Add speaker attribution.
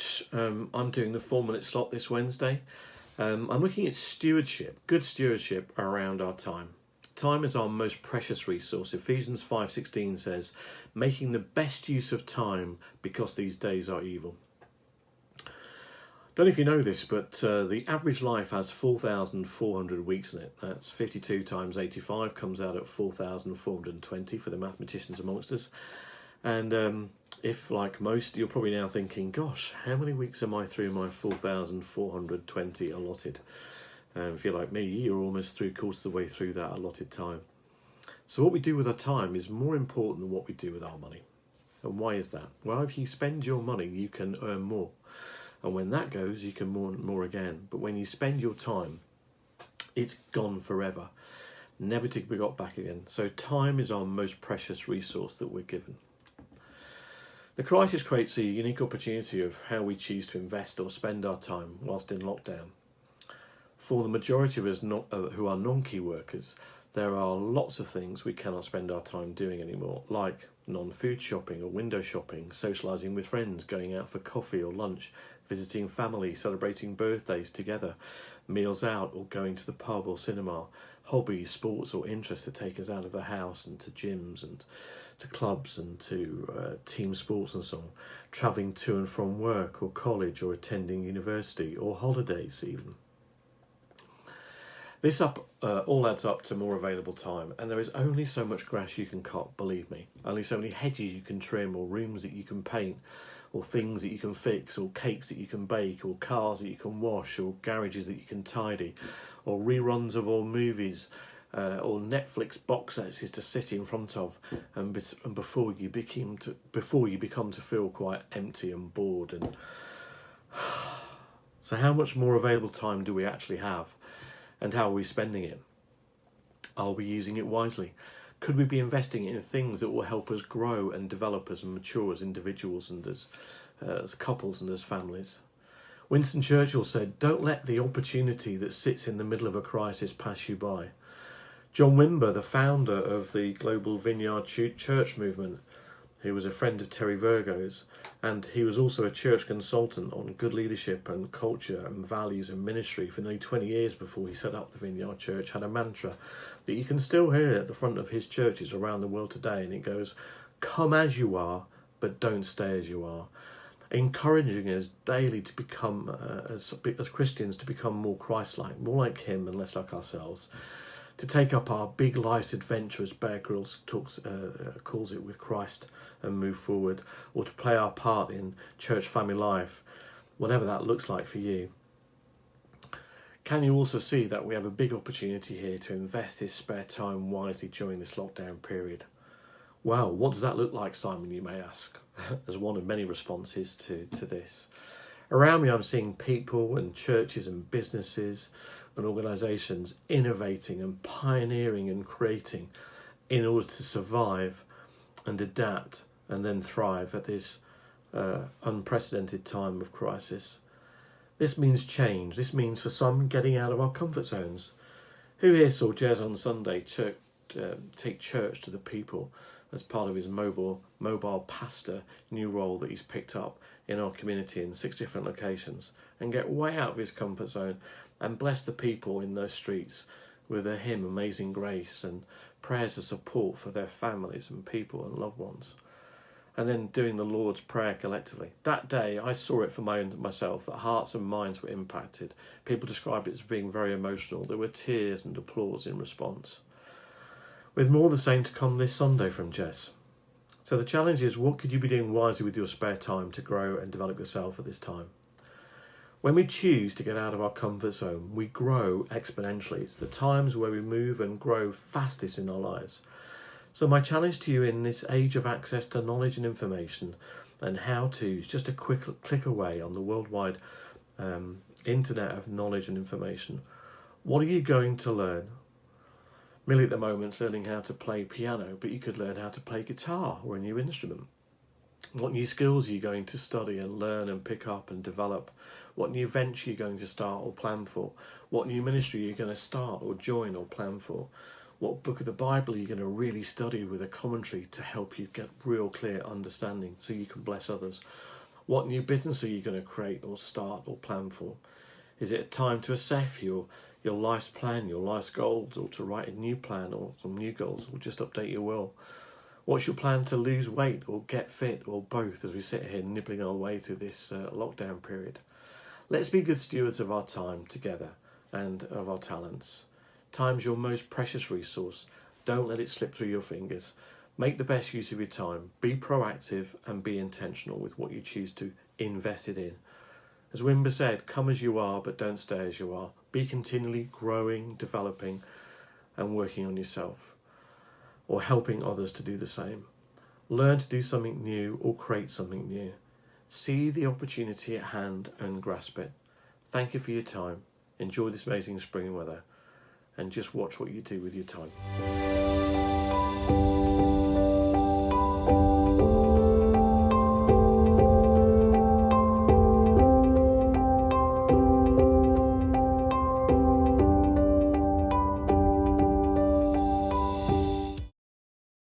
Speaker 1: Coach. I'm doing the 4-minute slot this Wednesday. I'm looking at stewardship, good stewardship around our time. Time is our most precious resource. Ephesians 5:16 says, making the best use of time because these days are evil. Don't know if you know this, but the average life has 4,400 weeks in it. That's 52 times 85, comes out at 4,420 for the mathematicians amongst us. And if, like most, you're probably now thinking, gosh, how many weeks am I through my 4,420 allotted? If you're like me, you're almost 3/4 of the way through that allotted time. So what we do with our time is more important than what we do with our money. And why is that? Well, if you spend your money, you can earn more. And when that goes, you can earn more again. But when you spend your time, it's gone forever, never to be got back again. So time is our most precious resource that we're given. The crisis creates a unique opportunity of how we choose to invest or spend our time whilst in lockdown. For the majority of us who are non-key workers, there are lots of things we cannot spend our time doing anymore, like non-food shopping or window shopping, socialising with friends, going out for coffee or lunch, visiting family, celebrating birthdays together, meals out or going to the pub or cinema, hobbies, sports or interests that take us out of the house and to gyms and to clubs and to team sports and so on, travelling to and from work or college or attending university or holidays even. This all adds up to more available time, and there is only so much grass you can cut, believe me. Only so many hedges you can trim, or rooms that you can paint, or things that you can fix, or cakes that you can bake, or cars that you can wash, or garages that you can tidy, or reruns of old movies, or Netflix box sets to sit in front of, and before you become to feel quite empty and bored. And so, how much more available time do we actually have? And how are we spending it? Are we using it wisely? Could we be investing in things that will help us grow and develop as and mature as individuals and as couples and as families? Winston Churchill said, don't let the opportunity that sits in the middle of a crisis pass you by. John Wimber, the founder of the Global Vineyard Church movement, who was a friend of Terry Virgo's, and he was also a church consultant on good leadership and culture and values and ministry for nearly 20 years before he set up the Vineyard Church, had a mantra that you can still hear at the front of his churches around the world today, and it goes, come as you are, but don't stay as you are. Encouraging us daily to become, as Christians, to become more Christ-like, more like him and less like ourselves. To take up our big life's adventure, as Bear Grylls calls it, with Christ and move forward, or to play our part in church family life, whatever that looks like for you. Can you also see that we have a big opportunity here to invest this spare time wisely during this lockdown period? Well, what does that look like, Simon, you may ask, as one of many responses to this. Around me, I'm seeing people and churches and businesses and organisations innovating and pioneering and creating in order to survive and adapt and then thrive at this unprecedented time of crisis. This means change. This means for some getting out of our comfort zones. Who here saw Jez on Sunday take church to the people as part of his mobile pastor new role that he's picked up in our community in 6 different locations, and get way out of his comfort zone and bless the people in those streets with a hymn, Amazing Grace, and prayers of support for their families and people and loved ones, and then doing the Lord's Prayer collectively. That day I saw it for myself, that hearts and minds were impacted. People described it as being very emotional. There were tears and applause in response. With more of the same to come this Sunday from Jess. So the challenge is, what could you be doing wisely with your spare time to grow and develop yourself at this time? When we choose to get out of our comfort zone, we grow exponentially. It's the times where we move and grow fastest in our lives. So my challenge to you in this age of access to knowledge and information and how-tos, just a quick click away on the worldwide internet of knowledge and information. What are you going to learn? Millie at the moment's learning how to play piano, but you could learn how to play guitar or a new instrument. What new skills are you going to study and learn and pick up and develop? What new venture are you going to start or plan for? What new ministry are you going to start or join or plan for? What book of the Bible are you going to really study with a commentary to help you get real clear understanding so you can bless others? What new business are you going to create or start or plan for? Is it a time to assess your life's plan, your life's goals, or to write a new plan or some new goals, or just update your will? What's your plan to lose weight or get fit, or both, as we sit here nibbling our way through this lockdown period? Let's be good stewards of our time together and of our talents. Time's your most precious resource. Don't let it slip through your fingers. Make the best use of your time. Be proactive and be intentional with what you choose to invest it in. As Wimber said, come as you are, but don't stay as you are. Be continually growing, developing, and working on yourself, or helping others to do the same. Learn to do something new or create something new. See the opportunity at hand and grasp it. Thank you for your time. Enjoy this amazing spring weather, and just watch what you do with your time.